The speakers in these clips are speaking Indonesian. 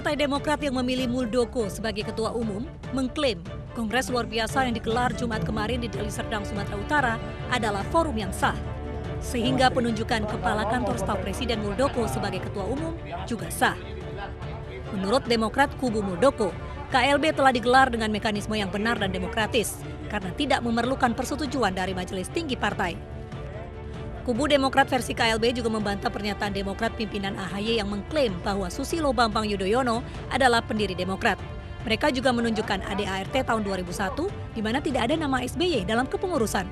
Partai Demokrat yang memilih Muldoko sebagai ketua umum mengklaim Kongres luar biasa yang digelar Jumat kemarin di Deli Serdang, Sumatera Utara adalah forum yang sah. Sehingga penunjukan Kepala Kantor Staf Presiden Muldoko sebagai ketua umum juga sah. Menurut Demokrat kubu Muldoko, KLB telah digelar dengan mekanisme yang benar dan demokratis karena tidak memerlukan persetujuan dari Majelis Tinggi Partai. Kubu Demokrat versi KLB juga membantah pernyataan Demokrat pimpinan AHY yang mengklaim bahwa Susilo Bambang Yudhoyono adalah pendiri Demokrat. Mereka juga menunjukkan ADART tahun 2001 di mana tidak ada nama SBY dalam kepengurusan.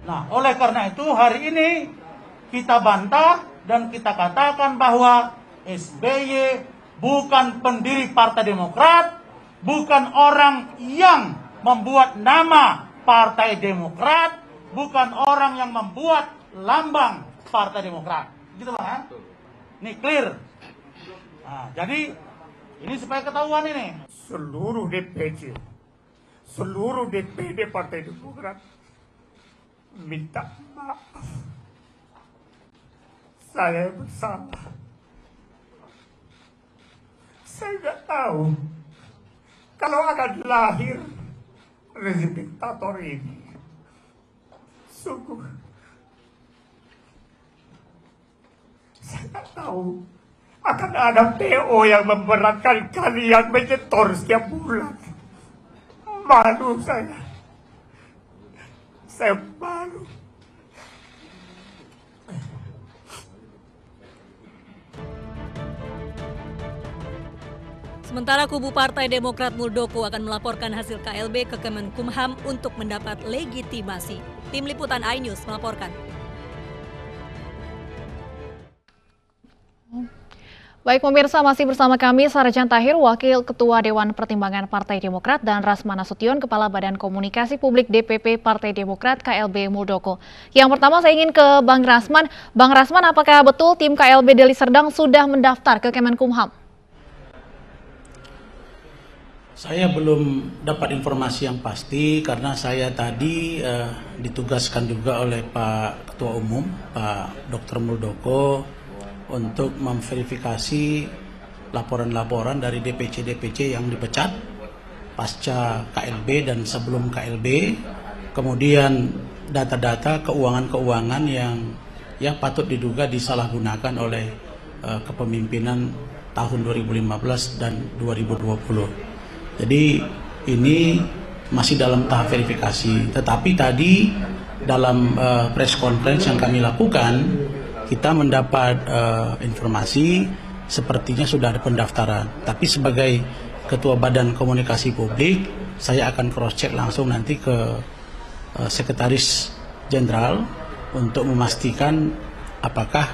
Nah, oleh karena itu hari ini kita bantah dan kita katakan bahwa SBY bukan pendiri Partai Demokrat, bukan orang yang membuat nama Partai Demokrat, bukan orang yang membuat lambang Partai Demokrat. Gitu Bang. Ini clear. Nah, jadi ini supaya ketahuan ini. Seluruh DPC, seluruh DPD Partai Demokrat minta maaf. Saya bersalah. Saya nggak tahu kalau akan lahir rezim diktator ini. Sungguh, saya nggak tahu akan ada PO yang memberatkan kalian menyetor setiap bulan. Malu saya. Saya malu. Sementara kubu Partai Demokrat Muldoko akan melaporkan hasil KLB ke Kemenkumham untuk mendapat legitimasi. Tim Liputan iNews melaporkan. Baik pemirsa, masih bersama kami Sarjan Tahir, Wakil Ketua Dewan Pertimbangan Partai Demokrat, dan Rasman Nasution, Kepala Badan Komunikasi Publik DPP Partai Demokrat KLB Muldoko. Yang pertama saya ingin ke Bang Rasman. Bang Rasman, apakah betul tim KLB Deli Serdang sudah mendaftar ke Kemenkumham? Saya belum dapat informasi yang pasti karena saya tadi ditugaskan juga oleh Pak Ketua Umum, Pak Dr. Muldoko, untuk memverifikasi laporan-laporan dari DPC-DPC yang dipecat pasca KLB dan sebelum KLB, kemudian data-data keuangan-keuangan yang patut diduga disalahgunakan oleh kepemimpinan tahun 2015 dan 2020. Jadi ini masih dalam tahap verifikasi, tetapi tadi dalam press conference yang kami lakukan, kita mendapat informasi sepertinya sudah ada pendaftaran. Tapi sebagai Ketua Badan Komunikasi Publik, saya akan cross-check langsung nanti ke Sekretaris Jenderal untuk memastikan apakah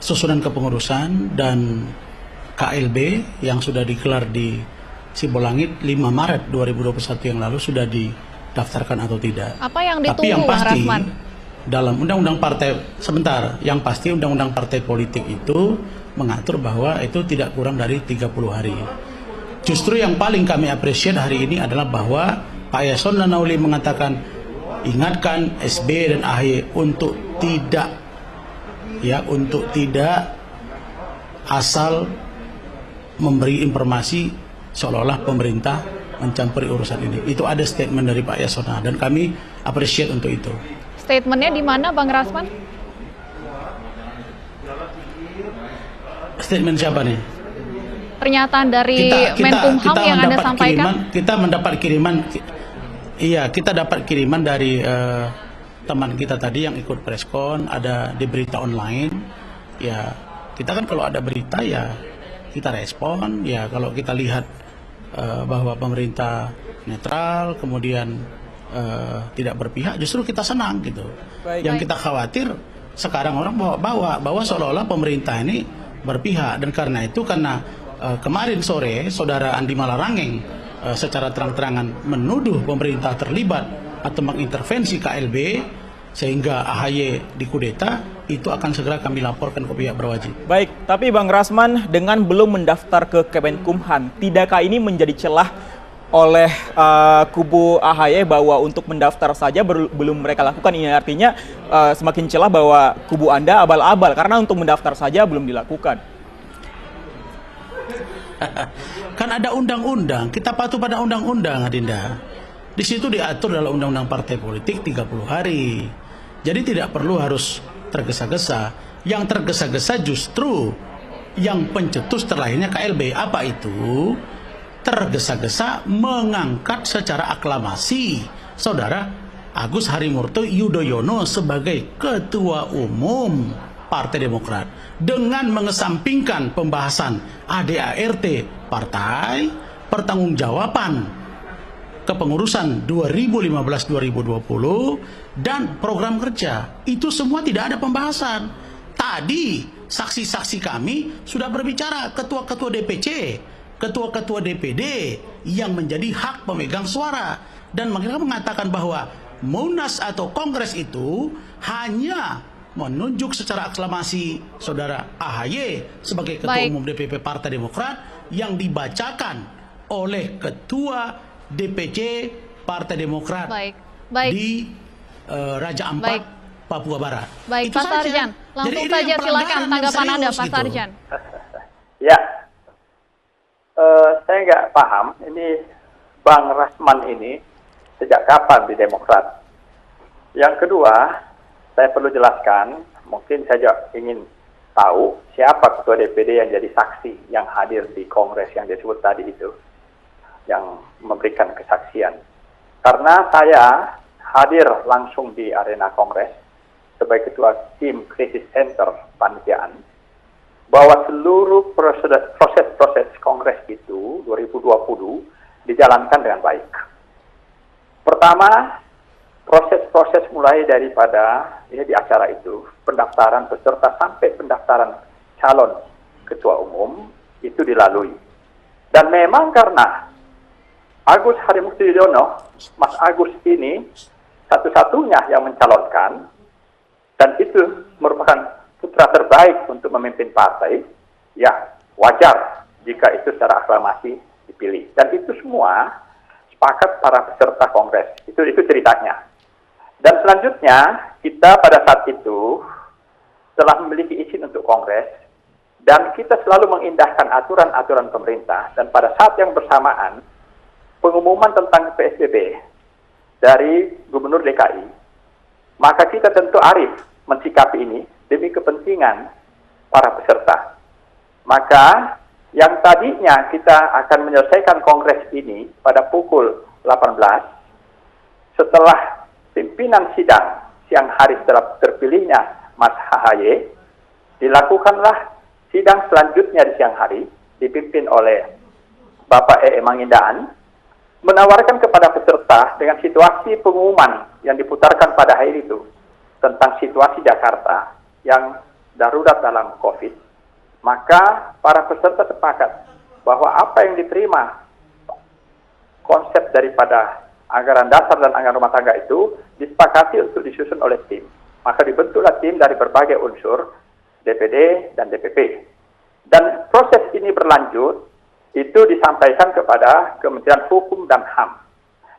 susunan kepengurusan dan KLB yang sudah digelar di Sibolangit 5 Maret 2021 yang lalu sudah didaftarkan atau tidak. Apa yang ditunggu, Tapi yang pasti, Bang Rasman? dalam undang-undang partai, sebentar, yang pasti undang-undang partai politik itu mengatur bahwa itu tidak kurang dari 30 hari. Justru yang paling kami appreciate hari ini adalah bahwa Pak Yasona Lawli mengatakan, ingatkan SB dan AHY untuk tidak asal memberi informasi seolah-olah pemerintah mencampuri urusan ini. Itu ada statement dari Pak Yasona dan kami appreciate untuk itu. Statementnya di mana, Bang Rasman? Statement siapa nih? Pernyataan dari Menkumham yang Anda sampaikan? Kita mendapat kiriman, iya, kita dapat kiriman dari teman kita tadi yang ikut preskon, ada di berita online. Ya, kita kan kalau ada berita ya kita respon. Ya, kalau kita lihat bahwa pemerintah netral, kemudian tidak berpihak, justru kita senang gitu. Yang kita khawatir sekarang orang bawa seolah-olah pemerintah ini berpihak, dan karena itu kemarin sore saudara Andi Malarangeng secara terang-terangan menuduh pemerintah terlibat atau mengintervensi KLB sehingga AHY dikudeta, itu akan segera kami laporkan ke pihak berwajib. Baik, tapi Bang Rasman, dengan belum mendaftar ke Kemenkumham, tidakkah ini menjadi celah oleh kubu AHY bahwa untuk mendaftar saja belum mereka lakukan? Ini artinya semakin celah bahwa kubu Anda abal-abal karena untuk mendaftar saja belum dilakukan. Kan ada undang-undang, kita patuh pada undang-undang, Adinda. Di situ diatur dalam undang-undang partai politik 30 hari. Jadi tidak perlu harus tergesa-gesa. Yang tergesa-gesa justru yang pencetus terlahirnya KLB. Apa itu? Tergesa-gesa mengangkat secara aklamasi Saudara Agus Harimurti Yudhoyono sebagai Ketua Umum Partai Demokrat dengan mengesampingkan pembahasan ADART partai, pertanggungjawaban kepengurusan 2015-2020 dan program kerja. Itu semua tidak ada pembahasan. Tadi saksi-saksi kami sudah berbicara, ketua-ketua DPC, ketua-ketua DPD yang menjadi hak pemegang suara, dan mereka mengatakan bahwa Munas atau Kongres itu hanya menunjuk secara aklamasi Saudara AHY sebagai Ketua Umum DPP Partai Demokrat yang dibacakan oleh Ketua DPC Partai Demokrat di Raja Ampat, Papua Barat. Baik, itu Pak Sarjan, langsung saja silakan tanggapan Anda, Pak Sarjan. Ya, saya nggak paham ini Bang Rasman ini sejak kapan di Demokrat. Yang kedua, saya perlu jelaskan, mungkin saya ingin tahu siapa ketua DPD yang jadi saksi yang hadir di Kongres yang disebut tadi itu, yang memberikan kesaksian. Karena saya hadir langsung di arena Kongres sebagai ketua tim Crisis Center Panitiaan, bahwa seluruh proses Kongres itu 2020 dijalankan dengan baik. Pertama, proses mulai daripada ini di acara itu, pendaftaran peserta sampai pendaftaran calon ketua umum itu dilalui. Dan memang karena Agus Harimurti Yudhoyono, Mas Agus ini satu-satunya yang mencalonkan, dan itu merupakan putra terbaik untuk memimpin partai, ya wajar jika itu secara aklamasi dipilih. Dan itu semua sepakat para peserta Kongres. Itu ceritanya. Dan selanjutnya, kita pada saat itu telah memiliki izin untuk Kongres, dan kita selalu mengindahkan aturan-aturan pemerintah, dan pada saat yang bersamaan, pengumuman tentang PSBB dari Gubernur DKI, maka kita tentu arif mensikapi ini demi kepentingan para peserta. Maka yang tadinya kita akan menyelesaikan Kongres ini pada pukul 18, setelah pimpinan sidang siang hari setelah terpilihnya Mas AHY, dilakukanlah sidang selanjutnya di siang hari, dipimpin oleh Bapak Mangindaan, menawarkan kepada peserta dengan situasi pengumuman yang diputarkan pada hari itu, tentang situasi Jakarta yang darurat dalam COVID, maka para peserta sepakat bahwa apa yang diterima konsep daripada anggaran dasar dan anggaran rumah tangga itu disepakati untuk disusun oleh tim. Maka dibentuklah tim dari berbagai unsur DPD dan DPP. Dan proses ini berlanjut, itu disampaikan kepada Kementerian Hukum dan HAM.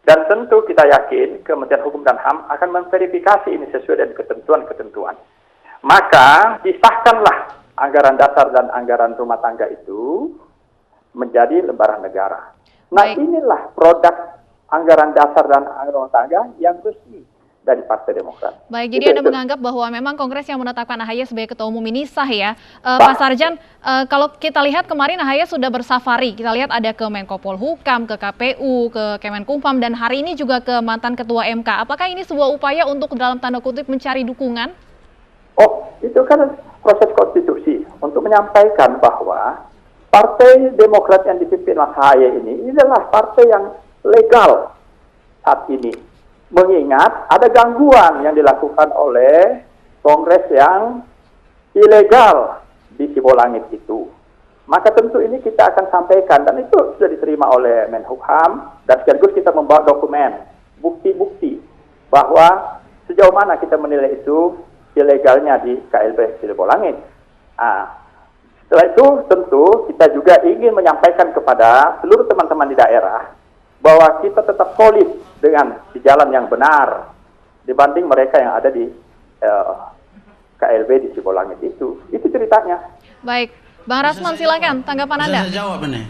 Dan tentu kita yakin Kementerian Hukum dan HAM akan memverifikasi ini sesuai dengan ketentuan-ketentuan. Maka disahkanlah anggaran dasar dan anggaran rumah tangga itu menjadi lembaran negara. Nah, inilah produk anggaran dasar dan anggaran rumah tangga yang resmi dari Partai Demokrat. Baik, jadi Anda menganggap bahwa memang Kongres yang menetapkan AHY sebagai ketua umum ini sah ya. Pak Sarjan, kalau kita lihat kemarin AHY sudah bersafari, kita lihat ada ke Menko Polhukam, ke KPU, ke Kemenkumham, dan hari ini juga ke mantan ketua MK. Apakah ini sebuah upaya untuk dalam tanda kutip mencari dukungan? Oh, itu kan proses konstitusi untuk menyampaikan bahwa Partai Demokrat yang dipimpin Mas AHY ini adalah partai yang legal saat ini. Mengingat ada gangguan yang dilakukan oleh Kongres yang ilegal di Sibolangit itu. Maka tentu ini kita akan sampaikan, dan itu sudah diterima oleh Menkumham, dan sekaligus kita membawa dokumen, bukti-bukti bahwa sejauh mana kita menilai itu ilegalnya di KLB Sibolangit. Setelah itu tentu kita juga ingin menyampaikan kepada seluruh teman-teman di daerah bahwa kita tetap solid dengan di jalan yang benar dibanding mereka yang ada di KLB di Sibolangit itu. Itu ceritanya. Baik, Bang Rasman, silakan tanggapan Bisa Anda. saya jawab ini.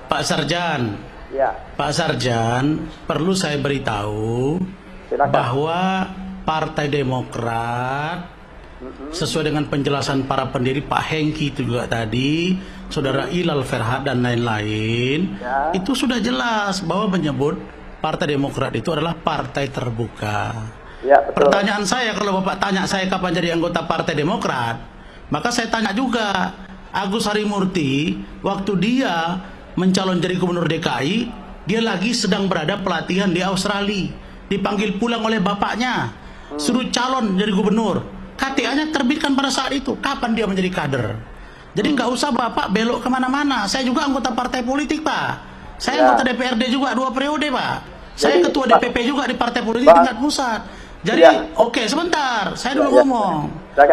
Pak Sarjan. Ya, Pak Sarjan, perlu saya beritahu silakan. bahwa Partai Demokrat sesuai dengan penjelasan para pendiri Pak Hengki itu juga tadi, Saudara Ilal Ferhat dan lain-lain, Ya. itu sudah jelas bahwa menyebut Partai Demokrat itu adalah partai terbuka. Ya, betul. Pertanyaan saya, kalau Bapak tanya saya kapan jadi anggota Partai Demokrat, maka saya tanya juga, Agus Harimurti waktu dia mencalon jadi gubernur DKI, dia lagi sedang berada pelatihan di Australia, dipanggil pulang oleh bapaknya, suruh calon jadi gubernur. KTA-nya terbitkan pada saat itu. Kapan dia menjadi kader? Jadi nggak usah Bapak belok kemana-mana. Saya juga anggota partai politik, Pak. Saya anggota DPRD juga 2 periode, Pak. Saya ketua DPP juga di partai politik tingkat pusat. Jadi, oke, sebentar. Saya dulu ngomong.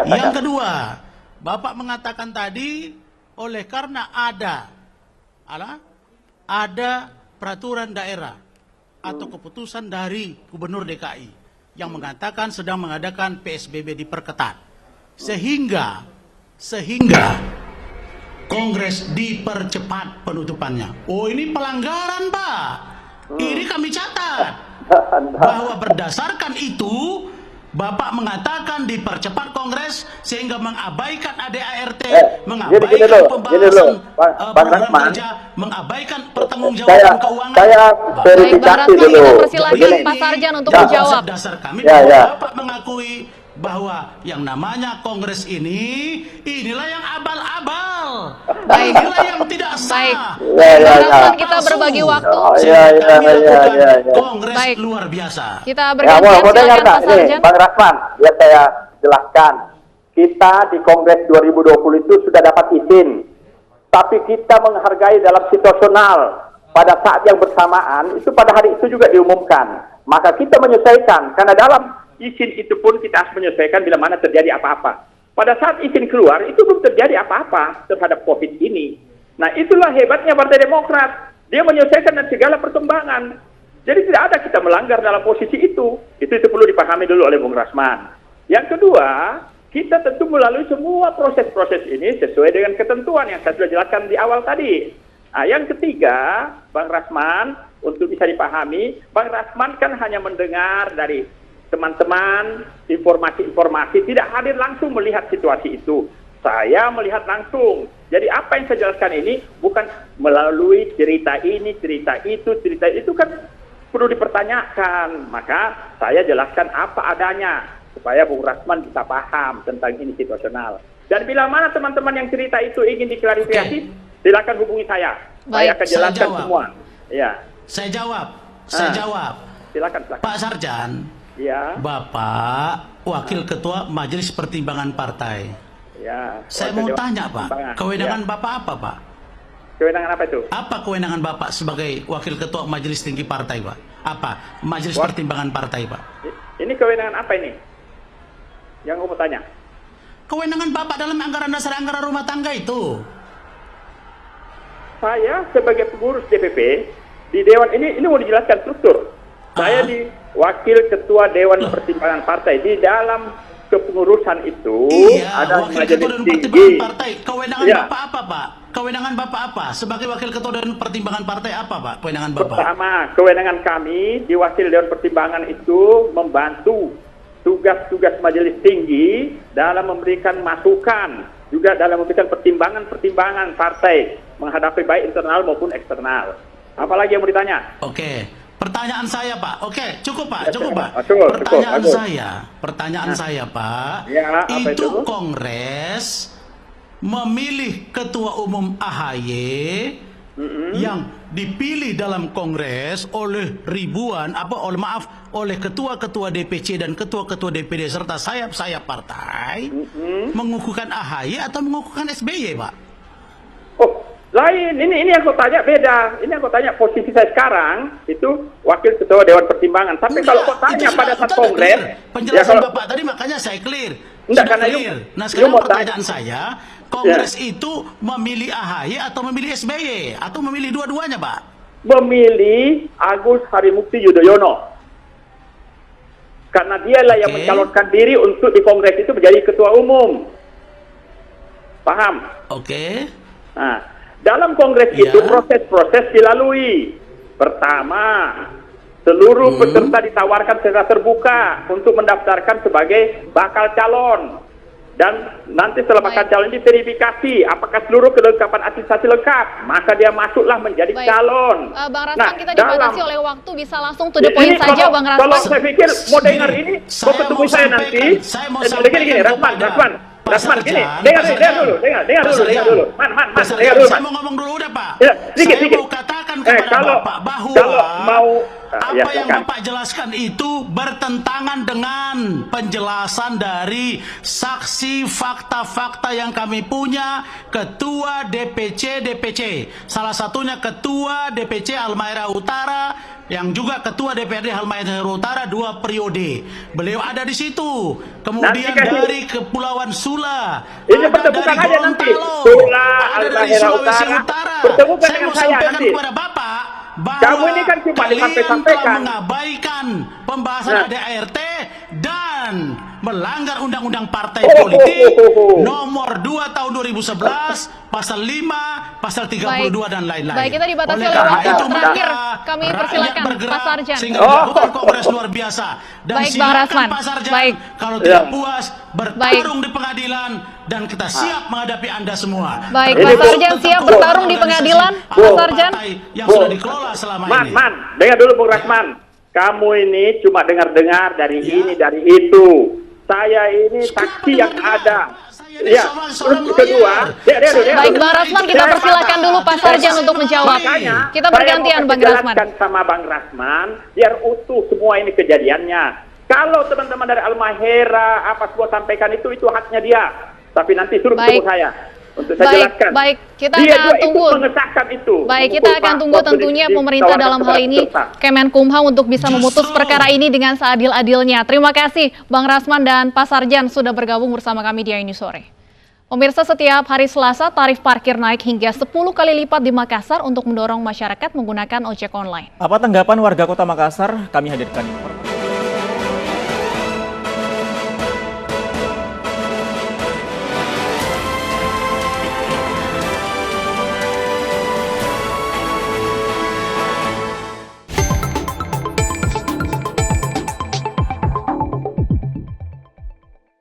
Yang kedua, Bapak mengatakan tadi, oleh karena ada peraturan daerah atau keputusan dari Gubernur DKI yang mengatakan sedang mengadakan PSBB diperketat, sehingga Kongres dipercepat penutupannya. Oh, ini pelanggaran, Pak. Ini kami catat bahwa berdasarkan itu Bapak mengatakan dipercepat Kongres sehingga mengabaikan ADART, mengabaikan pembahasan program kerja, mengabaikan pertanggungjawaban keuangan. Saya Baik, Bang verifikasi Rasman, dulu. kita persilahkan Begini. Pak Sarjan untuk Dan menjawab. dasar kami Ya, bahwa ya. Bapak mengakui bahwa yang namanya Kongres inilah yang abal-abal, Baik. inilah yang tidak Baik. sah. Ya, Bang ya. Rasman, kita berbagi waktu. Ya, ya, Kami ya, lakukan ya. Kongres Baik. luar biasa. Kita Ya, bergantian, mau dengar silakan nggak? Pak Ini, Sarjan. Bang Rasman, biar saya jelaskan. Kita di Kongres 2020 itu sudah dapat izin, tapi kita menghargai dalam situasional. Pada saat yang bersamaan, itu pada hari itu juga diumumkan. Maka kita menyesuaikan, karena dalam izin itu pun kita harus menyesuaikan bila mana terjadi apa-apa. Pada saat izin keluar, itu belum terjadi apa-apa terhadap COVID ini. Nah, itulah hebatnya Partai Demokrat. Dia menyesuaikan dengan segala perkembangan. Jadi tidak ada kita melanggar dalam posisi itu. Itu perlu dipahami dulu oleh Bung Rasman. Yang kedua, kita tentu melalui semua proses-proses ini sesuai dengan ketentuan yang saya sudah jelaskan di awal tadi. Nah, yang ketiga, Bang Rasman, untuk bisa dipahami, Bang Rasman kan hanya mendengar dari teman-teman informasi-informasi, tidak hadir langsung melihat situasi itu. Saya melihat langsung. Jadi apa yang saya jelaskan ini bukan melalui cerita ini, cerita itu kan perlu dipertanyakan. Maka saya jelaskan apa adanya supaya Bung Rasman bisa paham tentang ini situasional. Dan bila mana teman-teman yang cerita itu ingin diklarifikasi, silakan hubungi saya. Saya akan jelaskan semua. Ya. Saya jawab. Silakan. Pak Sarjan, Ya. Bapak Wakil Ketua Majelis Pertimbangan Partai. Ya. Saya mau tanya, Pak, kewenangan Bapak apa, Pak? Kewenangan apa itu? Apa kewenangan Bapak sebagai Wakil Ketua Majelis Tinggi Partai, Pak? Apa? Majelis Pertimbangan Partai, Pak? Ini kewenangan apa ini? Yang kamu tanya. Kewenangan Bapak dalam anggaran dasar anggaran rumah tangga itu. Saya sebagai pengurus DPP di Dewan ini mau dijelaskan struktur. Saya di Wakil Ketua Dewan Pertimbangan Partai. Di dalam kepengurusan itu ada Wakil majelis Ketua Dewan tinggi. Pertimbangan Partai. Kewenangan Ya. Bapak apa, Pak? Kewenangan Bapak apa? Sebagai Wakil Ketua Dewan Pertimbangan Partai apa, Pak? Kewenangan Bapak? Pertama, kewenangan kami di Wakil Dewan Pertimbangan itu membantu tugas-tugas majelis tinggi dalam memberikan masukan, juga dalam memberikan pertimbangan-pertimbangan partai menghadapi baik internal maupun eksternal. Apalagi yang mau ditanya? Oke. Pertanyaan saya, Pak. Oke, cukup, Pak. Cukup, Pak. Cukup, Pertanyaan saya, Pak. Ya, apa itu itu? Kongres memilih Ketua Umum AHY yang dipilih dalam Kongres oleh oleh ketua-ketua DPC dan ketua-ketua DPD serta sayap-sayap partai mengukuhkan AHY atau mengukuhkan SBY, Pak? Oh, lain. Ini yang kau tanya beda. Ini yang kau tanya posisi saya sekarang itu Wakil Ketua Dewan Pertimbangan. Tapi kalau kau tanya pada saat Kongres, penjelasan Bapak tadi makanya saya clear. Enggak, Sudah karena clear. you- Nah, sekarang you mau pertanyaan tanya. saya, Kongres itu memilih AHY atau memilih SBY atau memilih dua-duanya, Pak? memilih Agus Harimurti Yudhoyono. Karena dialah yang Oke. mencalonkan diri untuk di Kongres itu menjadi Ketua Umum. Paham? Oke. Nah, dalam kongres Ya. itu proses-proses dilalui. Pertama, seluruh peserta ditawarkan secara terbuka untuk mendaftarkan sebagai bakal calon. Dan nanti setelah bakal calon ini verifikasi apakah seluruh kelengkapan administrasi lengkap, maka dia masuklah menjadi Baik. calon. Bang Rasman, Nah, kita dibatasi oleh waktu, bisa langsung to the ini point saja, kalau- Bang Kalau Rasman. saya pikir mau dengar ini, mau ketemu saya nanti. Gini, Rasman, gini, dengar dulu. Man, dengar dulu, Saya Man. mau ngomong dulu udah, Pak. Ya, sedikit. Saya mau katakan kepada kalau Bapak bahwa mau apa ya, yang silakan. Bapak jelaskan itu bertentangan dengan penjelasan dari saksi fakta-fakta yang kami punya, Ketua DPC. Salah satunya Ketua DPC Halmahera Utara, yang juga Ketua DPRD Halmahera Utara 2 periode. Beliau ada di situ. Kemudian Nanti kasih- dari Kepulauan Sula, Ini ada pertemukan dari aja nanti. Gorontalo, Sula, ada dari Halmahera Sulawesi Utara. Utara. Pertemukan Saya dengan mau saya sampaikan nanti. kepada Bapak bahwa Kamu ini kan cuma kalian telah disampaikan. mengabaikan pembahasan Nah. ADART dan melanggar undang-undang partai politik nomor 2 tahun 2011, pasal 5, pasal 32 dan lain-lain. Baik, kita dibatasi Oleh oleh karena waktu. itu, Terakhir, maka kami rakyat persilakan bergerak Pak Sarjan. sehingga dilakukan kongres luar biasa. Dan Baik, Bang silakan Rasman. Pak Sarjan, Baik. kalau tidak Ya. puas bertarung di pengadilan dan kita siap menghadapi Anda semua. Baik, Ini, Pak Bu. Sarjan siap bertarung di pengadilan. Bu. Pak Sarjan. Yang Bu. sudah dikelola selama ini. Man, dengar dulu Bung Rasman. Kamu ini cuma dengar-dengar dari Ya. ini, dari itu. Saya ini saksi yang ada. Ya, terus kedua, Baik, Bang Rasman, kita persilakan dulu Pak Sarjan untuk menjawab. Makanya, Kita saya bergantian, mau Bang kasih Rasman. jelaskan sama Bang Rasman, biar utuh semua ini kejadiannya. Kalau teman-teman dari Halmahera apa semua sampaikan itu haknya dia. Tapi nanti suruh Baik. ketemu saya untuk saya jelaskan. Baik, kita Dia akan juga tunggu. ikut mengesahkan itu. Baik, kita akan tunggu tentunya pemerintah dalam hal ini Kemenkumham untuk bisa memutus perkara ini dengan seadil-adilnya. Terima kasih Bang Rasman dan Pak Sarjan sudah bergabung bersama kami di Ini Sore. Pemirsa, setiap hari Selasa tarif parkir naik hingga 10 kali lipat di Makassar untuk mendorong masyarakat menggunakan ojek online. Apa tanggapan warga Kota Makassar? Kami hadirkan informasi.